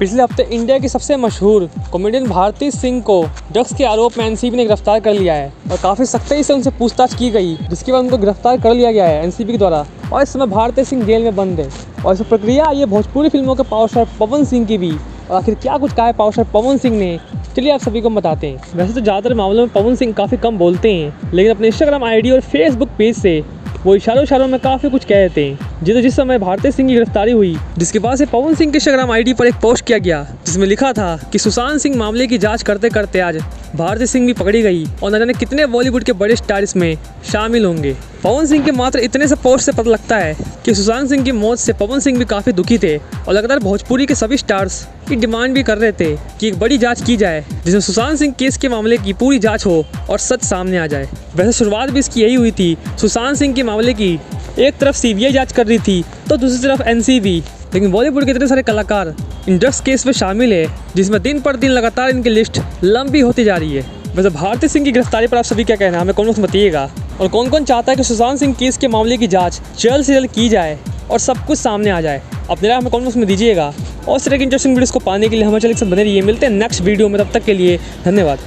पिछले हफ्ते इंडिया की सबसे मशहूर कॉमेडियन भारती सिंह को ड्रग्स के आरोप में एनसीबी ने गिरफ्तार कर लिया है और काफ़ी सख्ती से उनसे पूछताछ की गई, जिसके बाद उनको गिरफ्तार कर लिया गया है एनसीबी के द्वारा। और इस समय भारती सिंह जेल में बंद है और इस प्रक्रिया आई है भोजपुरी फिल्मों के पावर स्टार पवन सिंह की भी। और आखिर क्या कुछ कहा है पावर स्टार पवन सिंह ने, चलिए आप सभी को बताते हैं। वैसे तो ज़्यादातर मामलों में पवन सिंह काफ़ी कम बोलते हैं, लेकिन अपने इंस्टाग्राम आईडी और फेसबुक पेज से वो इशारों में काफ़ी कुछ कह देते हैं। जिस समय भारती सिंह की गिरफ्तारी हुई, जिसके बाद से पवन सिंह के इंस्टाग्राम आईडी पर एक पोस्ट किया गया जिसमें लिखा था कि सुशांत सिंह मामले की जांच करते करते आज भारती सिंह भी पकड़ी गई और न जाने कितने बॉलीवुड के बड़े स्टार इसमें शामिल होंगे। पवन सिंह के मात्र इतने से पोस्ट से पता लगता है कि सुशांत सिंह की मौत से पवन सिंह भी काफ़ी दुखी थे और लगातार भोजपुरी के सभी स्टार्स की डिमांड भी कर रहे थे कि एक बड़ी जांच की जाए जिसमें सुशांत सिंह केस के मामले की पूरी जांच हो और सच सामने आ जाए। वैसे शुरुआत भी इसकी यही हुई थी। सुशांत सिंह के मामले की एक तरफ सीबीआई जांच कर रही थी तो दूसरी तरफ एनसीबी, लेकिन बॉलीवुड के इतने सारे कलाकार इन ड्रग्स केस में शामिल है जिसमें दिन पर दिन लगातार इनकी लिस्ट लंबी होती जा रही है। वैसे भारती सिंह की गिरफ्तारी पर आप सभी क्या कहना है, हमें कमेंट्स में बताइएगा। और कौन कौन चाहता है कि सुशांत सिंह केस के मामले की जांच जल्द से जल्द की जाए और सब कुछ सामने आ जाए, अपने राय हमें कमेंट्स में दीजिएगा। और इस तरह की इंटरेस्टिंग वीडियोस को पाने के लिए हमारे चैनल के साथ बने रहिए। मिलते हैं नेक्स्ट वीडियो में, तब तक के लिए धन्यवाद।